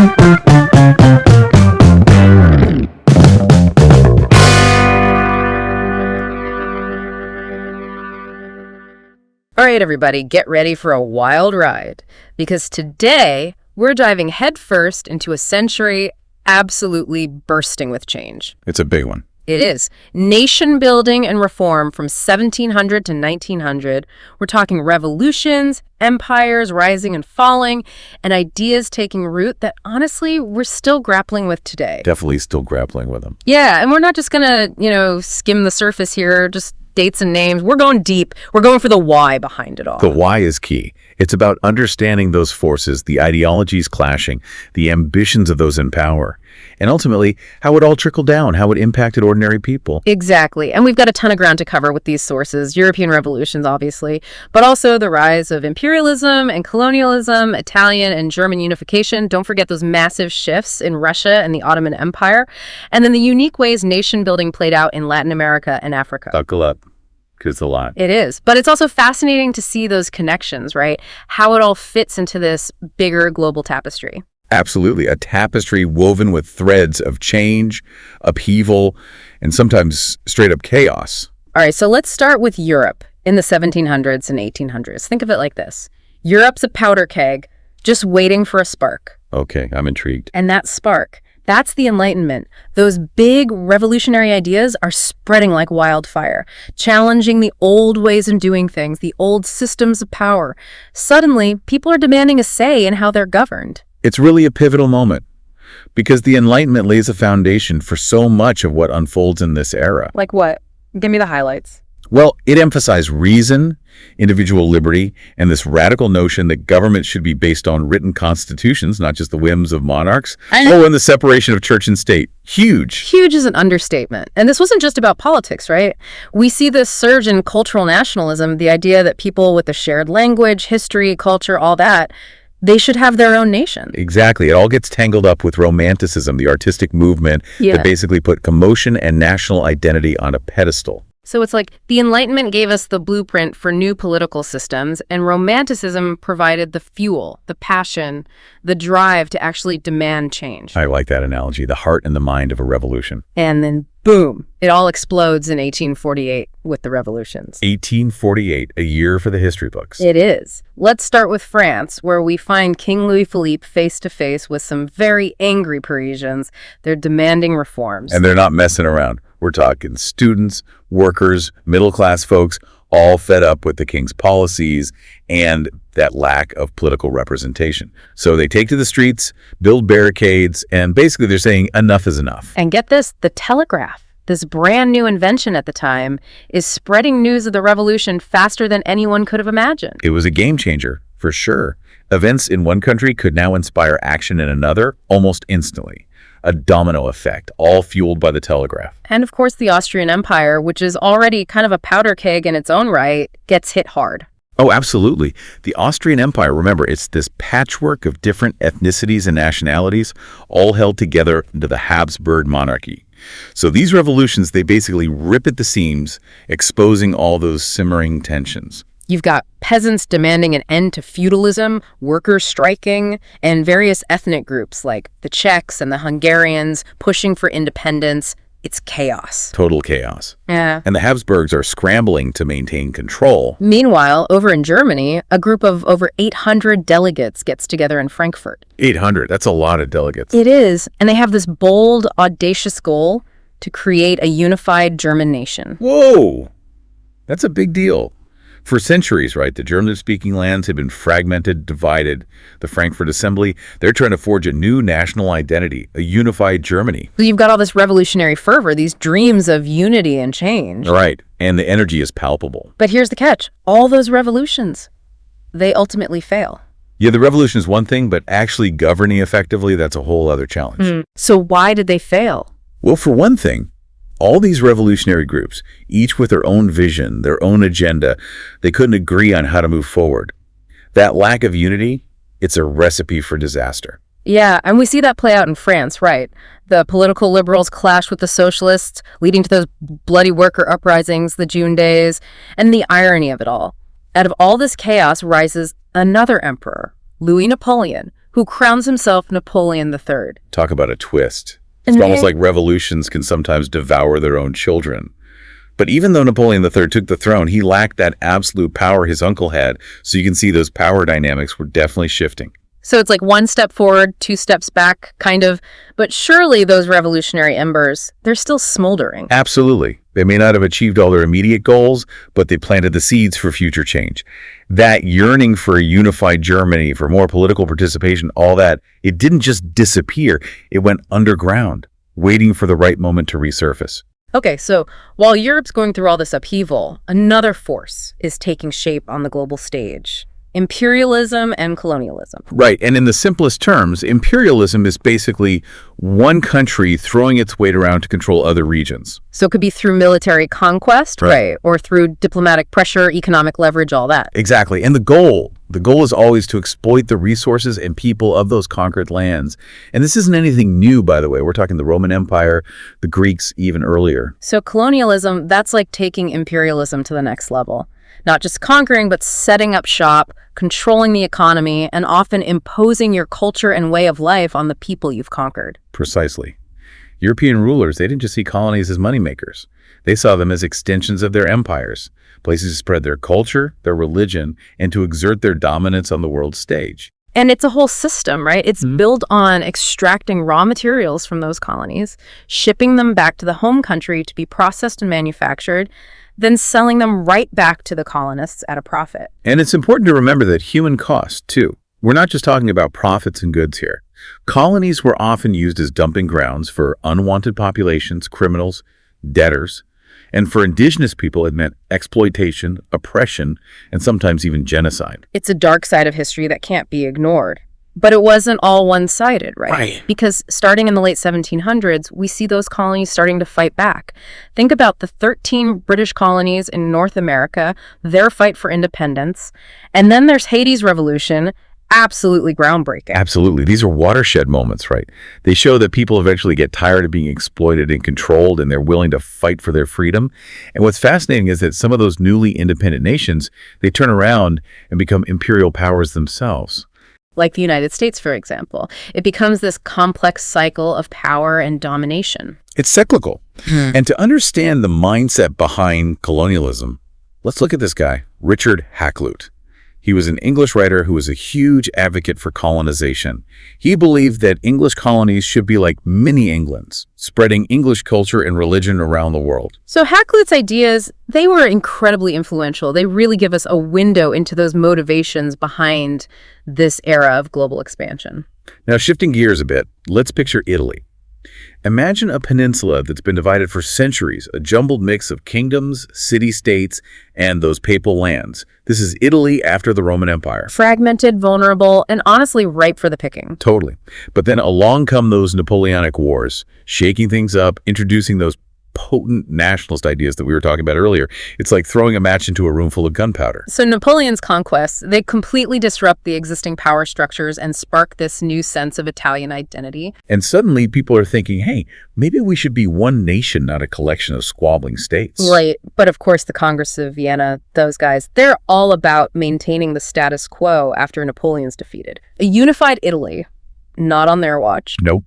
All right, everybody, get ready for a wild ride, because today we're diving headfirst into a century absolutely bursting with change. It's a big one. It is. Nation building and reform from 1700 to 1900. We're talking revolutions, empires rising and falling, and ideas taking root that honestly we're still grappling with today. Definitely still grappling with them. Yeah, and we're not just gonna, skim the surface here, just dates and names. We're going deep. We're going for the why behind it all. The why is key. It's about understanding those forces, the ideologies clashing, the ambitions of those in power, and ultimately how it all trickled down, how it impacted ordinary people. Exactly. And we've got a ton of ground to cover with these sources, European revolutions, obviously, but also the rise of imperialism and colonialism, Italian and German unification. Don't forget those massive shifts in Russia and the Ottoman Empire, and then the unique ways nation building played out in Latin America and Africa. Buckle up, because it's a lot. It is. But it's also fascinating to see those connections, right? How it all fits into this bigger global tapestry. Absolutely. A tapestry woven with threads of change, upheaval, and sometimes straight up chaos. All right, so let's start with Europe in the 1700s and 1800s. Think of it like this. Europe's a powder keg just waiting for a spark. Okay, I'm intrigued. And that spark, that's the Enlightenment. Those big revolutionary ideas are spreading like wildfire, challenging the old ways of doing things, the old systems of power. Suddenly, people are demanding a say in how they're governed. It's really a pivotal moment because the Enlightenment lays a foundation for so much of what unfolds in this era. Like what? Give me the highlights. Well, it emphasized reason, individual liberty, and this radical notion that government should be based on written constitutions, not just the whims of monarchs. And the separation of church and state. Huge. Huge is an understatement. And this wasn't just about politics, right? We see this surge in cultural nationalism, the idea that people with a shared language, history, culture, all that, they should have their own nation. Exactly. It all gets tangled up with Romanticism, the artistic movement that basically put commotion and national identity on a pedestal. So it's like the Enlightenment gave us the blueprint for new political systems, and Romanticism provided the fuel, the passion, the drive to actually demand change. I like that analogy, the heart and the mind of a revolution. And then, boom, it all explodes in 1848 with the revolutions. 1848, a year for the history books. It is. Let's start with France, where we find King Louis-Philippe face-to-face with some very angry Parisians. They're demanding reforms. And they're not messing around. We're talking students, workers, middle-class folks, all fed up with the king's policies and that lack of political representation. So they take to the streets, build barricades, and basically they're saying enough is enough. And get this, the telegraph, this brand new invention at the time, is spreading news of the revolution faster than anyone could have imagined. It was a game changer, for sure. Events in one country could now inspire action in another almost instantly. A domino effect, all fueled by the telegraph. And of course, the Austrian Empire, which is already kind of a powder keg in its own right, gets hit hard. Oh, absolutely. The Austrian Empire, remember, it's this patchwork of different ethnicities and nationalities, all held together into the Habsburg monarchy. So these revolutions, they basically rip at the seams, exposing all those simmering tensions. You've got peasants demanding an end to feudalism, workers striking, and various ethnic groups like the Czechs and the Hungarians pushing for independence. It's chaos. Total chaos. Yeah. And the Habsburgs are scrambling to maintain control. Meanwhile, over in Germany, a group of over 800 delegates gets together in Frankfurt. 800, that's a lot of delegates. It is, and they have this bold, audacious goal to create a unified German nation. Whoa! That's a big deal. For centuries, right, the German-speaking lands had been fragmented, divided. The Frankfurt Assembly, they're trying to forge a new national identity, a unified Germany. So you've got all this revolutionary fervor, these dreams of unity and change. Right, and the energy is palpable. But here's the catch. All those revolutions, they ultimately fail. Yeah, the revolution is one thing, but actually governing effectively, that's a whole other challenge. So why did they fail? Well, for one thing, all these revolutionary groups, each with their own vision, their own agenda, they couldn't agree on how to move forward. That lack of unity, it's a recipe for disaster. Yeah, and we see that play out in France, right? The political liberals clash with the socialists, leading to those bloody worker uprisings, the June days, and the irony of it all. Out of all this chaos rises another emperor, Louis Napoleon, who crowns himself Napoleon III. Talk about a twist. It's almost like revolutions can sometimes devour their own children. But even though Napoleon III took the throne, he lacked that absolute power his uncle had, so you can see those power dynamics were definitely shifting. So it's like one step forward, two steps back, kind of. But surely those revolutionary embers, they're still smoldering. Absolutely. They may not have achieved all their immediate goals, but they planted the seeds for future change. That yearning for a unified Germany, for more political participation, all that, it didn't just disappear. It went underground, waiting for the right moment to resurface. Okay, so while Europe's going through all this upheaval, another force is taking shape on the global stage. Imperialism and colonialism. Right, and in the simplest terms, imperialism is basically one country throwing its weight around to control other regions. So it could be through military conquest, right? Or through diplomatic pressure, economic leverage, all that. Exactly, and the goal is always to exploit the resources and people of those conquered lands. And this isn't anything new, by the way. We're talking the Roman Empire, the Greeks even earlier. So colonialism, that's like taking imperialism to the next level. Not just conquering, but setting up shop, controlling the economy, and often imposing your culture and way of life on the people you've conquered. Precisely. European rulers, they didn't just see colonies as moneymakers. They saw them as extensions of their empires, places to spread their culture, their religion, and to exert their dominance on the world stage. And it's a whole system, right? It's built on extracting raw materials from those colonies, shipping them back to the home country to be processed and manufactured, then selling them right back to the colonists at a profit. And it's important to remember that human cost, too. We're not just talking about profits and goods here. Colonies were often used as dumping grounds for unwanted populations, criminals, debtors. And for indigenous people, it meant exploitation, oppression, and sometimes even genocide. It's a dark side of history that can't be ignored. But it wasn't all one-sided, right? Right. Because starting in the late 1700s, we see those colonies starting to fight back. Think about the 13 British colonies in North America, their fight for independence. And then there's Haiti's revolution, absolutely groundbreaking. Absolutely. These are watershed moments, right? They show that people eventually get tired of being exploited and controlled, and they're willing to fight for their freedom. And what's fascinating is that some of those newly independent nations, they turn around and become imperial powers themselves. Like the United States, for example. It becomes this complex cycle of power and domination. It's cyclical. And to understand the mindset behind colonialism, let's look at this guy, Richard Hakluyt. He was an English writer who was a huge advocate for colonization. He believed that English colonies should be like mini Englands, spreading English culture and religion around the world. So Hakluyt's ideas, they were incredibly influential. They really give us a window into those motivations behind this era of global expansion. Now, shifting gears a bit, let's picture Italy. Imagine a peninsula that's been divided for centuries, a jumbled mix of kingdoms, city-states, and those papal lands. This is Italy after the Roman Empire. Fragmented, vulnerable, and honestly ripe for the picking. Totally. But then along come those Napoleonic Wars, shaking things up, introducing those potent nationalist ideas that we were talking about earlier. It's like throwing a match into a room full of gunpowder. So Napoleon's conquests, they completely disrupt the existing power structures and spark this new sense of Italian identity. And suddenly people are thinking, hey, maybe we should be one nation, not a collection of squabbling states. Right. But of course, the Congress of Vienna, those guys, they're all about maintaining the status quo after Napoleon's defeated. A unified Italy, not on their watch. Nope.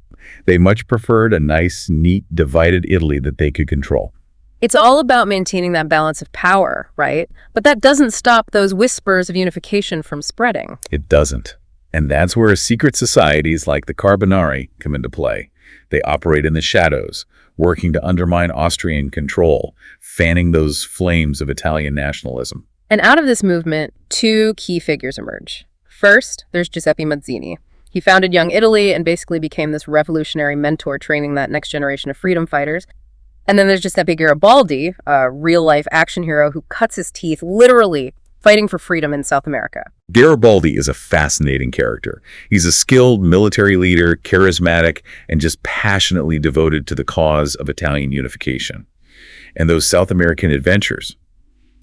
They much preferred a nice, neat, divided Italy that they could control. It's all about maintaining that balance of power, right? But that doesn't stop those whispers of unification from spreading. It doesn't. And that's where secret societies like the Carbonari come into play. They operate in the shadows, working to undermine Austrian control, fanning those flames of Italian nationalism. And out of this movement, two key figures emerge. First, there's Giuseppe Mazzini. He founded Young Italy and basically became this revolutionary mentor training that next generation of freedom fighters. And then there's Giuseppe Garibaldi, a real-life action hero who cuts his teeth literally fighting for freedom in South America. Garibaldi is a fascinating character. He's a skilled military leader, charismatic, and just passionately devoted to the cause of Italian unification. And those South American adventures,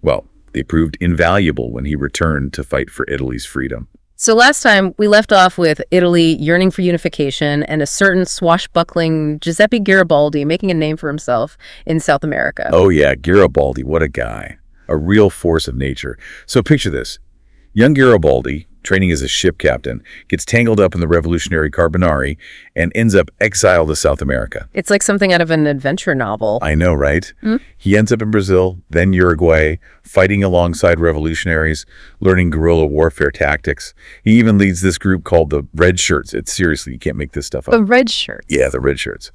well, they proved invaluable when he returned to fight for Italy's freedom. So last time, we left off with Italy yearning for unification and a certain swashbuckling Giuseppe Garibaldi making a name for himself in South America. Oh yeah, Garibaldi, what a guy. A real force of nature. So picture this. Young Garibaldi, training as a ship captain, gets tangled up in the revolutionary Carbonari, and ends up exiled to South America. It's like something out of an adventure novel. I know, right? He ends up in Brazil, then Uruguay, fighting alongside revolutionaries, learning guerrilla warfare tactics. He even leads this group called the Red Shirts. It's seriously, you can't make this stuff up. The red shirts. Yeah, the Red Shirts.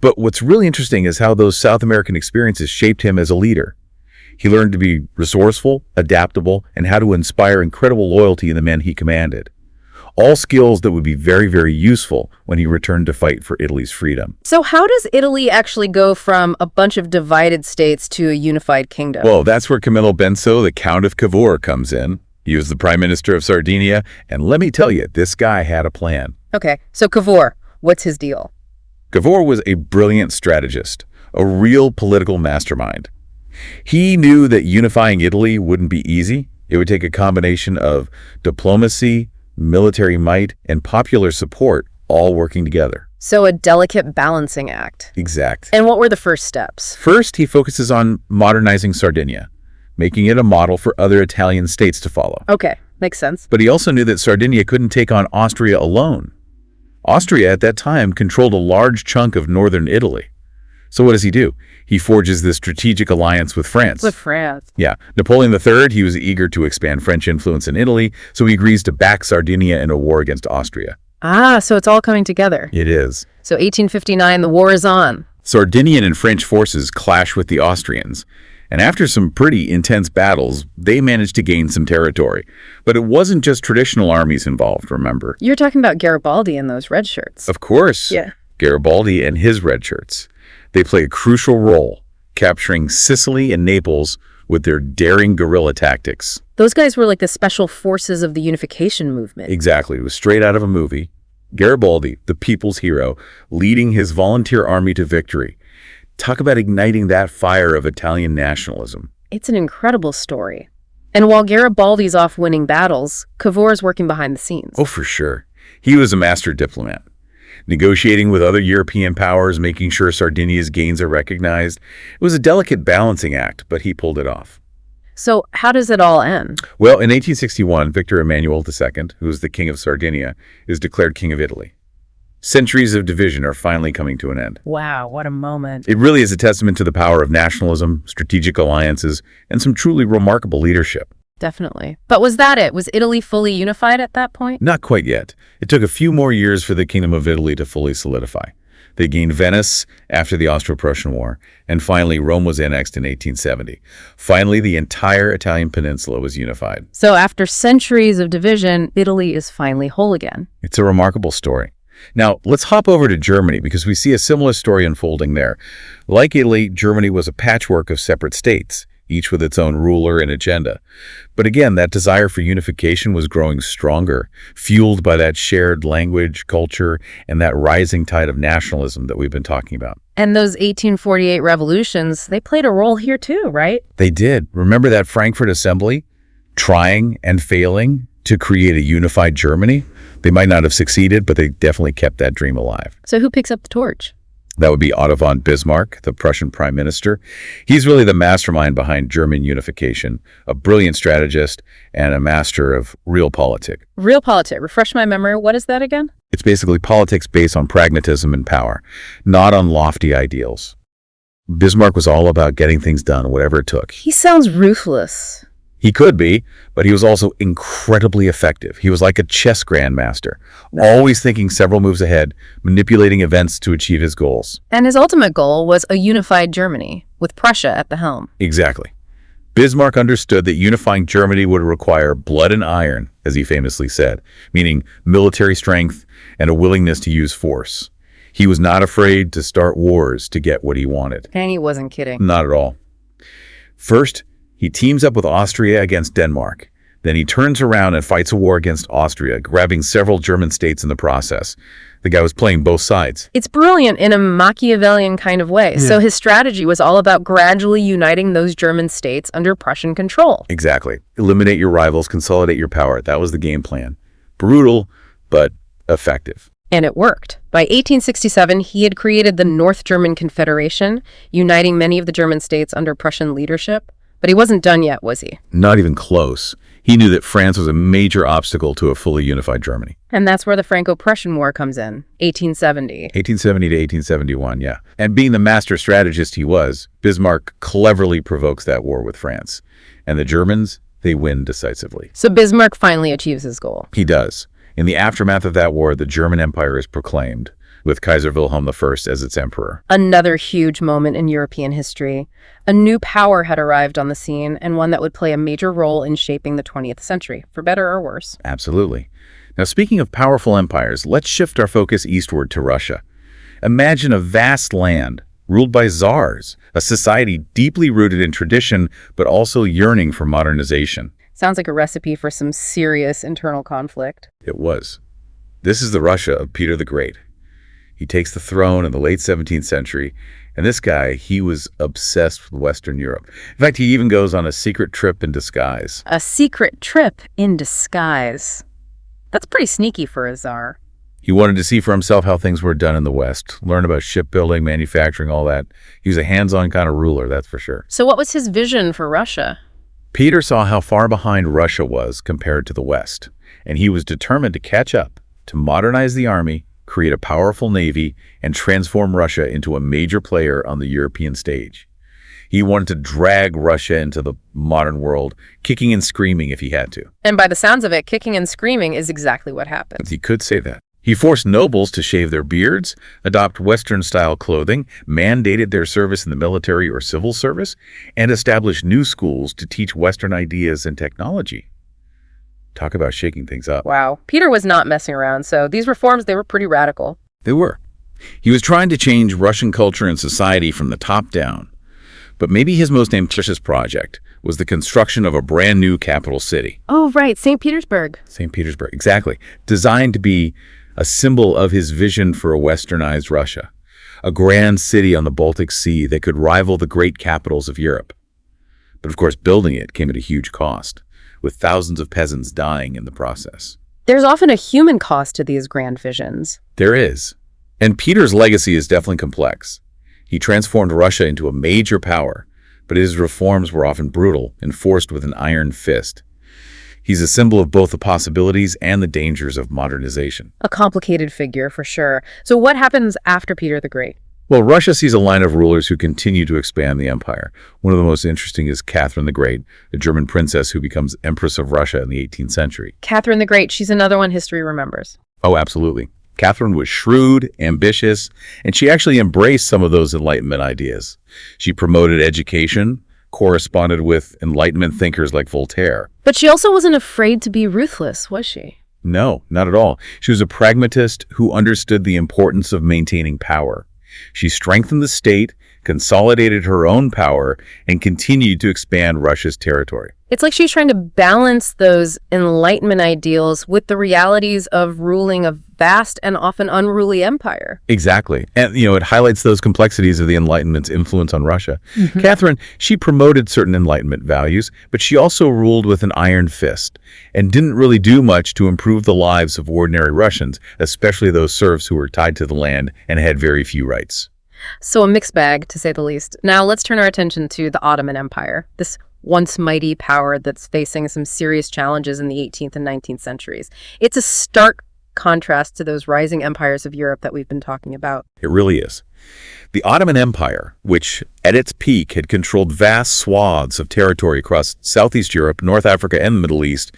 But what's really interesting is how those South American experiences shaped him as a leader. He learned to be resourceful, adaptable, and how to inspire incredible loyalty in the men he commanded. All skills that would be very, very useful when he returned to fight for Italy's freedom. So how does Italy actually go from a bunch of divided states to a unified kingdom? Well, that's where Camillo Benso, the Count of Cavour, comes in. He was the Prime Minister of Sardinia, and let me tell you, this guy had a plan. Okay, so Cavour, what's his deal? Cavour was a brilliant strategist, a real political mastermind. He knew that unifying Italy wouldn't be easy. It would take a combination of diplomacy, military might, and popular support all working together. So a delicate balancing act. Exact. And what were the first steps? First, he focuses on modernizing Sardinia, making it a model for other Italian states to follow. Okay, makes sense. But he also knew that Sardinia couldn't take on Austria alone. Austria at that time controlled a large chunk of northern Italy. So what does he do? He forges this strategic alliance with France. With France. Yeah. Napoleon III, he was eager to expand French influence in Italy, so he agrees to back Sardinia in a war against Austria. Ah, so it's all coming together. It is. So 1859, the war is on. Sardinian and French forces clash with the Austrians, and after some pretty intense battles, they managed to gain some territory. But it wasn't just traditional armies involved, remember? You're talking about Garibaldi and those red shirts. Of course. Yeah. Garibaldi and his red shirts. They play a crucial role, capturing Sicily and Naples with their daring guerrilla tactics. Those guys were like the special forces of the unification movement. Exactly. It was straight out of a movie. Garibaldi, the people's hero, leading his volunteer army to victory. Talk about igniting that fire of Italian nationalism. It's an incredible story. And while Garibaldi's off winning battles, Cavour's working behind the scenes. Oh, for sure. He was a master diplomat, negotiating with other European powers, making sure Sardinia's gains are recognized. It was a delicate balancing act, but he pulled it off. So how does it all end? Well, in 1861, Victor Emmanuel II, who was the king of Sardinia, is declared king of Italy. Centuries of division are finally coming to an end. Wow, what a moment. It really is a testament to the power of nationalism, strategic alliances, and some truly remarkable leadership. Definitely. But was that it? Was Italy fully unified at that point? Not quite yet. It took a few more years for the Kingdom of Italy to fully solidify. They gained Venice after the Austro-Prussian War, and finally Rome was annexed in 1870. Finally, the entire Italian peninsula was unified. So after centuries of division, Italy is finally whole again. It's a remarkable story. Now, let's hop over to Germany because we see a similar story unfolding there. Like Italy, Germany was a patchwork of separate states, each with its own ruler and agenda. But again, that desire for unification was growing stronger, fueled by that shared language, culture, and that rising tide of nationalism that we've been talking about. And those 1848 revolutions, they played a role here too, right? They did. Remember that Frankfurt Assembly? Trying and failing to create a unified Germany? They might not have succeeded, but they definitely kept that dream alive. So who picks up the torch? That would be Otto von Bismarck, the Prussian prime minister. He's really the mastermind behind German unification, a brilliant strategist and a master of realpolitik. Realpolitik. Refresh my memory. What is that again? It's basically politics based on pragmatism and power, not on lofty ideals. Bismarck was all about getting things done, whatever it took. He sounds ruthless. He could be, but he was also incredibly effective. He was like a chess grandmaster, always thinking several moves ahead, manipulating events to achieve his goals. And his ultimate goal was a unified Germany, with Prussia at the helm. Exactly. Bismarck understood that unifying Germany would require blood and iron, as he famously said, meaning military strength and a willingness to use force. He was not afraid to start wars to get what he wanted. And he wasn't kidding. Not at all. First, he teams up with Austria against Denmark. Then he turns around and fights a war against Austria, grabbing several German states in the process. The guy was playing both sides. It's brilliant in a Machiavellian kind of way. Yeah. So his strategy was all about gradually uniting those German states under Prussian control. Exactly. Eliminate your rivals, consolidate your power. That was the game plan. Brutal, but effective. And it worked. By 1867, he had created the North German Confederation, uniting many of the German states under Prussian leadership. But he wasn't done yet, was he? Not even close. He knew that France was a major obstacle to a fully unified Germany. And that's where the Franco-Prussian War comes in, 1870. 1870 to 1871, yeah. And being the master strategist he was, Bismarck cleverly provokes that war with France. And the Germans, they win decisively. So Bismarck finally achieves his goal. He does. In the aftermath of that war, the German Empire is proclaimed, with Kaiser Wilhelm I as its emperor. Another huge moment in European history. A new power had arrived on the scene, and one that would play a major role in shaping the 20th century, for better or worse. Absolutely. Now, speaking of powerful empires, let's shift our focus eastward to Russia. Imagine a vast land ruled by czars, a society deeply rooted in tradition, but also yearning for modernization. Sounds like a recipe for some serious internal conflict. It was. This is the Russia of Peter the Great. He takes the throne in the late 17th century, and this guy, he was obsessed with Western Europe. In fact, he even goes on a secret trip in disguise. A secret trip in disguise. That's pretty sneaky for a czar. He wanted to see for himself how things were done in the West, learn about shipbuilding, manufacturing, all that. He was a hands-on kind of ruler, that's for sure. So what was his vision for Russia? Peter saw how far behind Russia was compared to the West, and he was determined to catch up, to modernize the army, create a powerful navy, and transform Russia into a major player on the European stage. He wanted to drag Russia into the modern world, kicking and screaming if he had to. And by the sounds of it, kicking and screaming is exactly what happened. He could say that. He forced nobles to shave their beards, adopt Western-style clothing, mandated their service in the military or civil service, and established new schools to teach Western ideas and technology. Talk about shaking things up. Wow. Peter was not messing around, so these reforms, they were pretty radical. They were. He was trying to change Russian culture and society from the top down. But maybe his most ambitious project was the construction of a brand new capital city. Oh, right. St. Petersburg. St. Petersburg, exactly. Designed to be a symbol of his vision for a westernized Russia. A grand city on the Baltic Sea that could rival the great capitals of Europe. But of course, building it came at a huge cost, with thousands of peasants dying in the process. There's often a human cost to these grand visions. There is. And Peter's legacy is definitely complex. He transformed Russia into a major power, but his reforms were often brutal, enforced with an iron fist. He's a symbol of both the possibilities and the dangers of modernization. A complicated figure, for sure. So what happens after Peter the Great? Well, Russia sees a line of rulers who continue to expand the empire. One of the most interesting is Catherine the Great, a German princess who becomes Empress of Russia in the 18th century. Catherine the Great, she's another one history remembers. Oh, absolutely. Catherine was shrewd, ambitious, and she actually embraced some of those Enlightenment ideas. She promoted education, corresponded with Enlightenment thinkers like Voltaire. But she also wasn't afraid to be ruthless, was she? No, not at all. She was a pragmatist who understood the importance of maintaining power. She strengthened the state, consolidated her own power, and continued to expand Russia's territory. It's like she's trying to balance those Enlightenment ideals with the realities of ruling a vast and often unruly empire. Exactly. And, it highlights those complexities of the Enlightenment's influence on Russia. Catherine, she promoted certain Enlightenment values, but she also ruled with an iron fist and didn't really do much to improve the lives of ordinary Russians, especially those serfs who were tied to the land and had very few rights. So a mixed bag, to say the least. Now let's turn our attention to the Ottoman Empire, this once mighty power that's facing some serious challenges in the 18th and 19th centuries. It's a stark contrast to those rising empires of Europe that we've been talking about. It really is. The Ottoman Empire, which at its peak had controlled vast swaths of territory across Southeast Europe, North Africa, and the Middle East,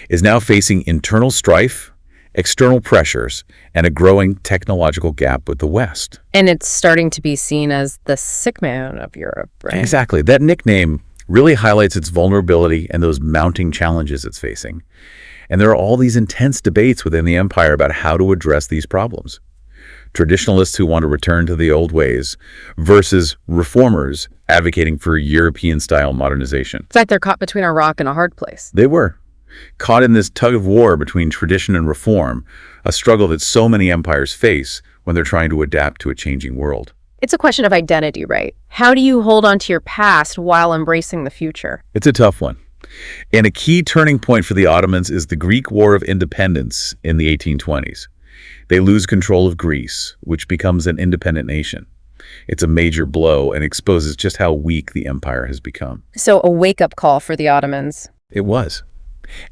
is now facing internal strife, external pressures, and a growing technological gap with the West. And it's starting to be seen as the sick man of Europe, right? Exactly. That nickname really highlights its vulnerability and those mounting challenges it's facing. And there are all these intense debates within the empire about how to address these problems. Traditionalists who want to return to the old ways versus reformers advocating for European-style modernization. It's like they're caught between a rock and a hard place. They were. Caught in this tug of war between tradition and reform, a struggle that so many empires face when they're trying to adapt to a changing world. It's a question of identity, right? How do you hold on to your past while embracing the future? It's a tough one. And a key turning point for the Ottomans is the Greek War of Independence in the 1820s. They lose control of Greece, which becomes an independent nation. It's a major blow and exposes just how weak the empire has become. So a wake-up call for the Ottomans. It was.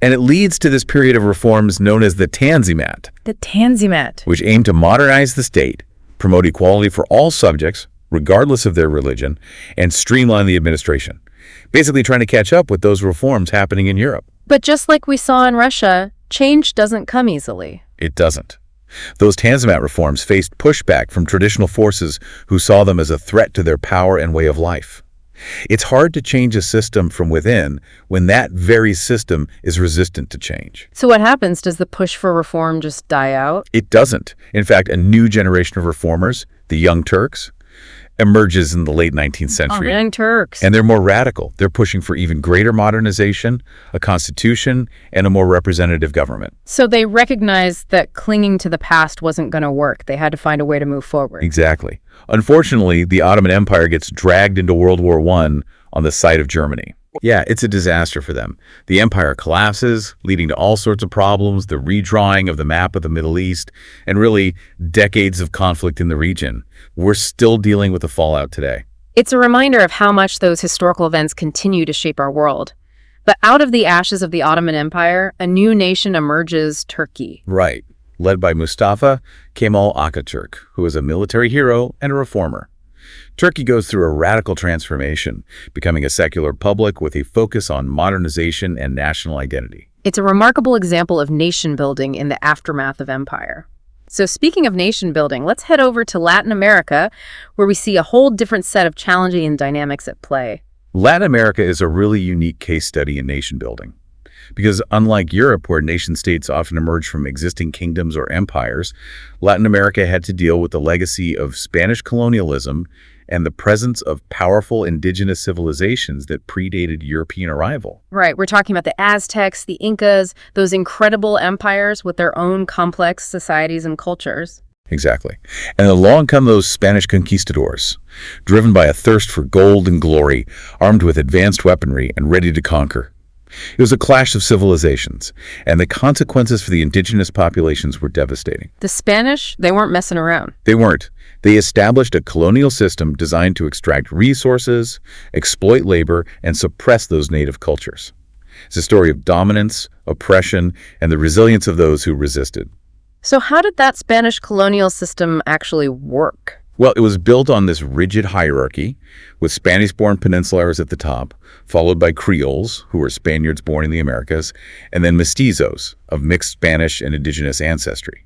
And it leads to this period of reforms known as the Tanzimat, The Tanzimat. which aim to modernize the state, promote equality for all subjects, regardless of their religion, and streamline the administration, basically trying to catch up with those reforms happening in Europe. But just like we saw in Russia, change doesn't come easily. It doesn't. Those Tanzimat reforms faced pushback from traditional forces who saw them as a threat to their power and way of life. It's hard to change a system from within when that very system is resistant to change. So what happens? Does the push for reform just die out? It doesn't. In fact, a new generation of reformers, the Young Turks, emerges in the late 19th century. Young Turks. And they're more radical. They're pushing for even greater modernization, a constitution, and a more representative government. So they recognized that clinging to the past wasn't going to work. They had to find a way to move forward. Exactly. Unfortunately, the Ottoman Empire gets dragged into World War I on the site of Germany. Yeah, it's a disaster for them. The empire collapses, leading to all sorts of problems, the redrawing of the map of the Middle East, and really decades of conflict in the region. We're still dealing with the fallout today. It's a reminder of how much those historical events continue to shape our world. But out of the ashes of the Ottoman Empire, a new nation emerges, Turkey. Right. Led by Mustafa Kemal Atatürk, who is a military hero and a reformer. Turkey goes through a radical transformation, becoming a secular republic with a focus on modernization and national identity. It's a remarkable example of nation building in the aftermath of empire. So speaking of nation building, let's head over to Latin America, where we see a whole different set of challenging dynamics at play. Latin America is a really unique case study in nation building. Because unlike Europe, where nation-states often emerge from existing kingdoms or empires, Latin America had to deal with the legacy of Spanish colonialism and the presence of powerful indigenous civilizations that predated European arrival. Right, we're talking about the Aztecs, the Incas, those incredible empires with their own complex societies and cultures. Exactly. And along come those Spanish conquistadors, driven by a thirst for gold and glory, armed with advanced weaponry and ready to conquer. It was a clash of civilizations, and the consequences for the indigenous populations were devastating. The Spanish, they weren't messing around. They weren't. They established a colonial system designed to extract resources, exploit labor, and suppress those native cultures. It's a story of dominance, oppression, and the resilience of those who resisted. So how did that Spanish colonial system actually work? Well, it was built on this rigid hierarchy, with Spanish-born peninsulars at the top, followed by Creoles, who were Spaniards born in the Americas, and then mestizos, of mixed Spanish and indigenous ancestry.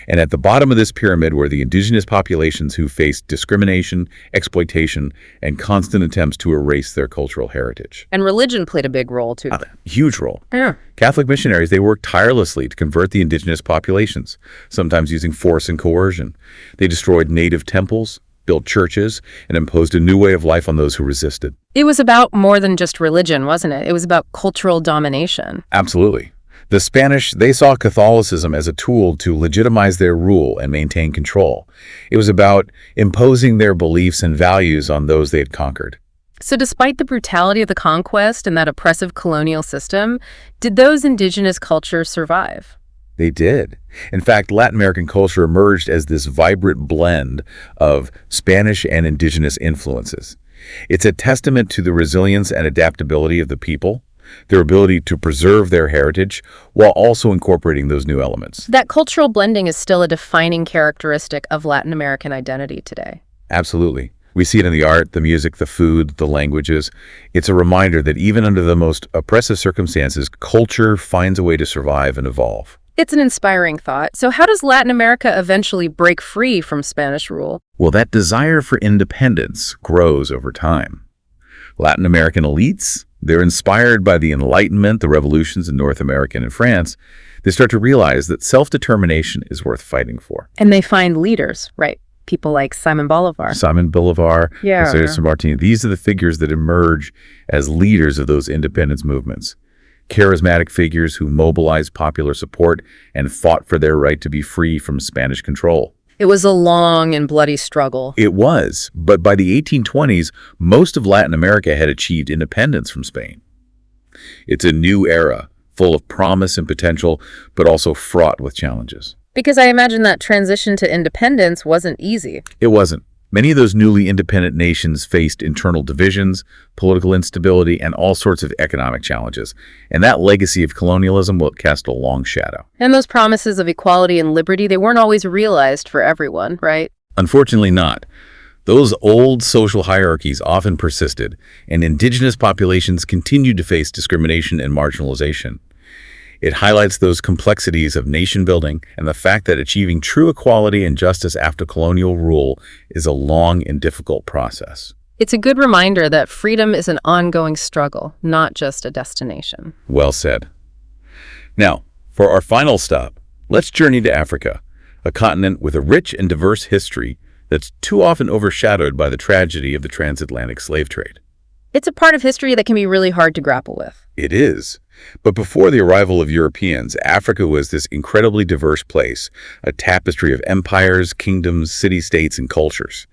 And at the bottom of this pyramid were the indigenous populations who faced discrimination, exploitation, and constant attempts to erase their cultural heritage. And religion played a big role, too. A huge role. Yeah. Catholic missionaries, they worked tirelessly to convert the indigenous populations, sometimes using force and coercion. They destroyed native temples, built churches, and imposed a new way of life on those who resisted. It was about more than just religion, wasn't it? It was about cultural domination. Absolutely. The Spanish, they saw Catholicism as a tool to legitimize their rule and maintain control. It was about imposing their beliefs and values on those they had conquered. So despite the brutality of the conquest and that oppressive colonial system, did those indigenous cultures survive? They did. In fact, Latin American culture emerged as this vibrant blend of Spanish and indigenous influences. It's a testament to the resilience and adaptability of the people, their ability to preserve their heritage while also incorporating those new elements. That cultural blending is still a defining characteristic of Latin American identity today. Absolutely. We see it in the art, the music, the food, the languages. It's a reminder that even under the most oppressive circumstances, culture finds a way to survive and evolve. It's an inspiring thought. So how does Latin America eventually break free from Spanish rule? Well, that desire for independence grows over time. Latin American elites, they're inspired by the Enlightenment, the revolutions in North America and in France. They start to realize that self-determination is worth fighting for. And they find leaders, right? People like Simon Bolivar. Simon Bolivar, Yeah. José San Martín. These are the figures that emerge as leaders of those independence movements. Charismatic figures who mobilized popular support and fought for their right to be free from Spanish control. It was a long and bloody struggle. It was, but by the 1820s, most of Latin America had achieved independence from Spain. It's a new era, full of promise and potential, but also fraught with challenges. Because I imagine that transition to independence wasn't easy. It wasn't. Many of those newly independent nations faced internal divisions, political instability, and all sorts of economic challenges. And that legacy of colonialism will cast a long shadow. And those promises of equality and liberty, they weren't always realized for everyone, right? Unfortunately not. Those old social hierarchies often persisted, and indigenous populations continued to face discrimination and marginalization. It highlights those complexities of nation building and the fact that achieving true equality and justice after colonial rule is a long and difficult process. It's a good reminder that freedom is an ongoing struggle, not just a destination. Well said. Now, for our final stop, let's journey to Africa, a continent with a rich and diverse history that's too often overshadowed by the tragedy of the transatlantic slave trade. It's a part of history that can be really hard to grapple with. It is. But before the arrival of Europeans, Africa was this incredibly diverse place, a tapestry of empires, kingdoms, city-states, and cultures.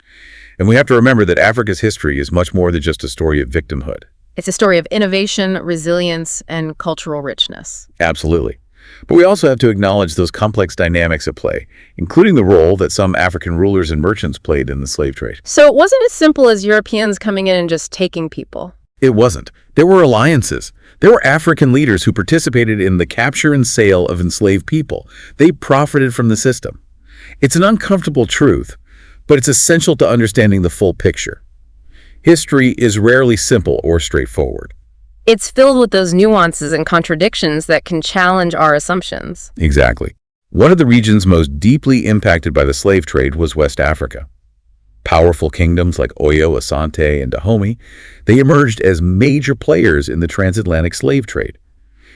And we have to remember that Africa's history is much more than just a story of victimhood. It's a story of innovation, resilience, and cultural richness. Absolutely. But we also have to acknowledge those complex dynamics at play, including the role that some African rulers and merchants played in the slave trade. So it wasn't as simple as Europeans coming in and just taking people. It wasn't. There were alliances. There were African leaders who participated in the capture and sale of enslaved people. They profited from the system. It's an uncomfortable truth, but it's essential to understanding the full picture. History is rarely simple or straightforward. It's filled with those nuances and contradictions that can challenge our assumptions. Exactly. One of the regions most deeply impacted by the slave trade was West Africa. Powerful kingdoms like Oyo, Asante, and Dahomey, they emerged as major players in the transatlantic slave trade.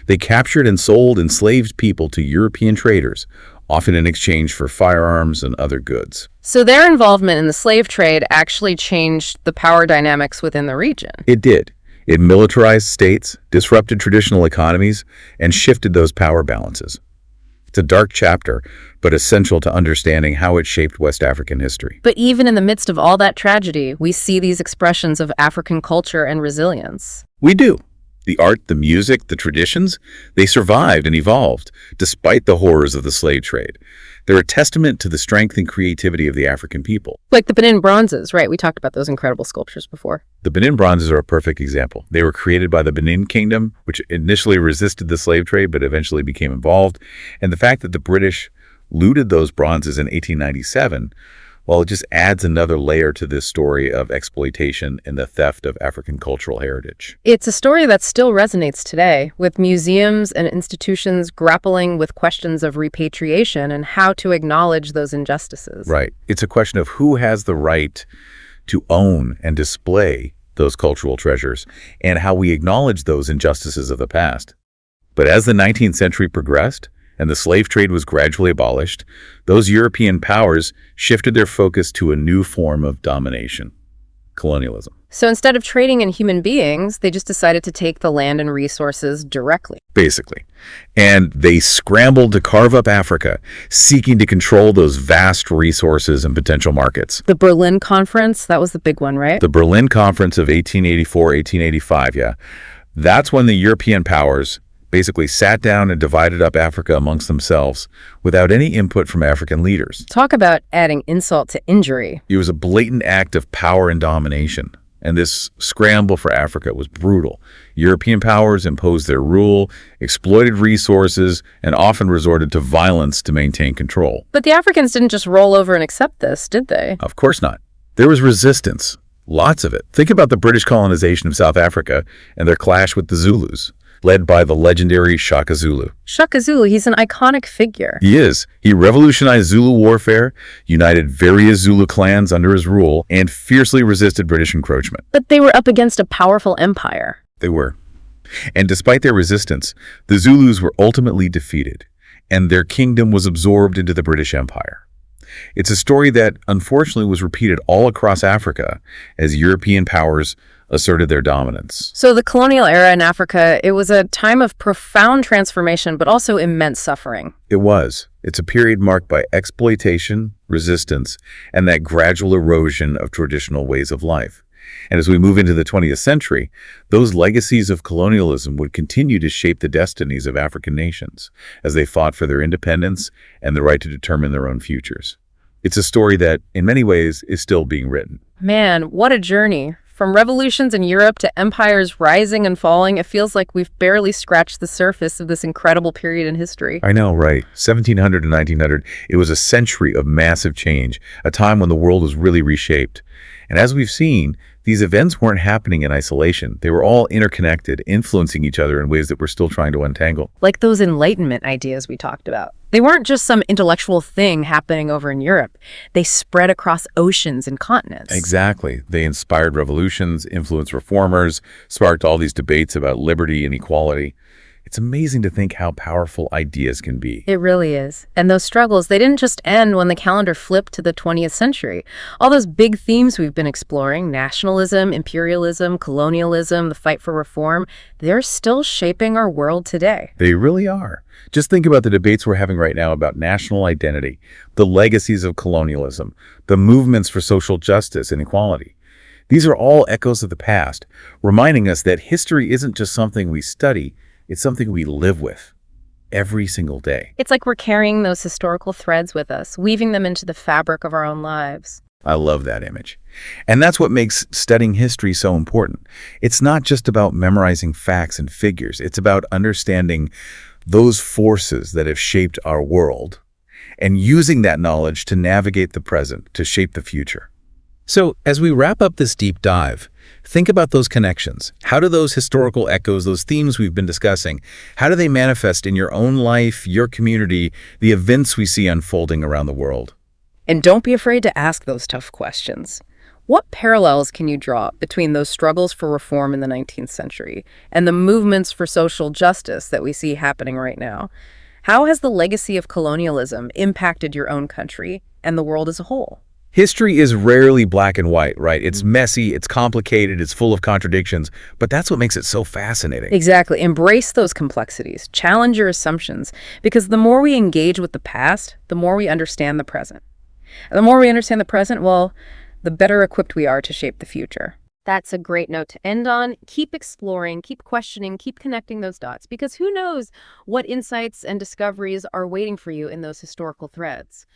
They captured and sold enslaved people to European traders, often in exchange for firearms and other goods. So their involvement in the slave trade actually changed the power dynamics within the region. It did. It militarized states, disrupted traditional economies, and shifted those power balances. It's a dark chapter, but essential to understanding how it shaped West African history. But even in the midst of all that tragedy, we see these expressions of African culture and resilience. We do. The art, the music, the traditions, they survived and evolved, despite the horrors of the slave trade. They're a testament to the strength and creativity of the African people. Like the Benin bronzes, right? We talked about those incredible sculptures before. The Benin bronzes are a perfect example. They were created by the Benin Kingdom, which initially resisted the slave trade, but eventually became involved. And the fact that the British looted those bronzes in 1897, well, it just adds another layer to this story of exploitation and the theft of African cultural heritage. It's a story that still resonates today, with museums and institutions grappling with questions of repatriation and how to acknowledge those injustices. Right. It's a question of who has the right to own and display those cultural treasures and how we acknowledge those injustices of the past. But as the 19th century progressed, and the slave trade was gradually abolished, those European powers shifted their focus to a new form of domination, colonialism. So instead of trading in human beings, they just decided to take the land and resources directly. Basically. And they scrambled to carve up Africa, seeking to control those vast resources and potential markets. The Berlin Conference, that was the big one, right? The Berlin Conference of 1884, 1885, yeah. That's when the European powers basically sat down and divided up Africa amongst themselves without any input from African leaders. Talk about adding insult to injury. It was a blatant act of power and domination, and this scramble for Africa was brutal. European powers imposed their rule, exploited resources, and often resorted to violence to maintain control. But the Africans didn't just roll over and accept this, did they? Of course not. There was resistance, lots of it. Think about the British colonization of South Africa and their clash with the Zulus, led by the legendary Shaka Zulu. Shaka Zulu, he's an iconic figure. He is. He revolutionized Zulu warfare, united various Zulu clans under his rule, and fiercely resisted British encroachment. But they were up against a powerful empire. They were. And despite their resistance, the Zulus were ultimately defeated, and their kingdom was absorbed into the British Empire. It's a story that, unfortunately, was repeated all across Africa as European powers asserted their dominance. So the colonial era in Africa, it was a time of profound transformation, but also immense suffering. It was. It's a period marked by exploitation, resistance, and that gradual erosion of traditional ways of life. And as we move into the 20th century, those legacies of colonialism would continue to shape the destinies of African nations as they fought for their independence and the right to determine their own futures. It's a story that, in many ways, is still being written. Man, what a journey. From revolutions in Europe to empires rising and falling, it feels like we've barely scratched the surface of this incredible period in history. I know, right? 1700 to 1900, it was a century of massive change, a time when the world was really reshaped. And as we've seen, these events weren't happening in isolation. They were all interconnected, influencing each other in ways that we're still trying to untangle. Like those Enlightenment ideas we talked about. They weren't just some intellectual thing happening over in Europe. They spread across oceans and continents. Exactly. They inspired revolutions, influenced reformers, sparked all these debates about liberty and equality. It's amazing to think how powerful ideas can be. It really is. And those struggles, they didn't just end when the calendar flipped to the 20th century. All those big themes we've been exploring, nationalism, imperialism, colonialism, the fight for reform, they're still shaping our world today. They really are. Just think about the debates we're having right now about national identity, the legacies of colonialism, the movements for social justice and equality. These are all echoes of the past, reminding us that history isn't just something we study, it's something we live with every single day. It's like we're carrying those historical threads with us, weaving them into the fabric of our own lives. I love that image. And that's what makes studying history so important. It's not just about memorizing facts and figures. It's about understanding those forces that have shaped our world and using that knowledge to navigate the present, to shape the future. So, as we wrap up this deep dive, think about those connections. How do those historical echoes, those themes we've been discussing, how do they manifest in your own life, your community, the events we see unfolding around the world? And don't be afraid to ask those tough questions. What parallels can you draw between those struggles for reform in the 19th century and the movements for social justice that we see happening right now? How has the legacy of colonialism impacted your own country and the world as a whole? History is rarely black and white, right? It's messy, it's complicated, it's full of contradictions, but that's what makes it so fascinating. Exactly. Embrace those complexities. Challenge your assumptions, because the more we engage with the past, the more we understand the present. And the more we understand the present, well, the better equipped we are to shape the future. That's a great note to end on. Keep exploring, keep questioning, keep connecting those dots, because who knows what insights and discoveries are waiting for you in those historical threads.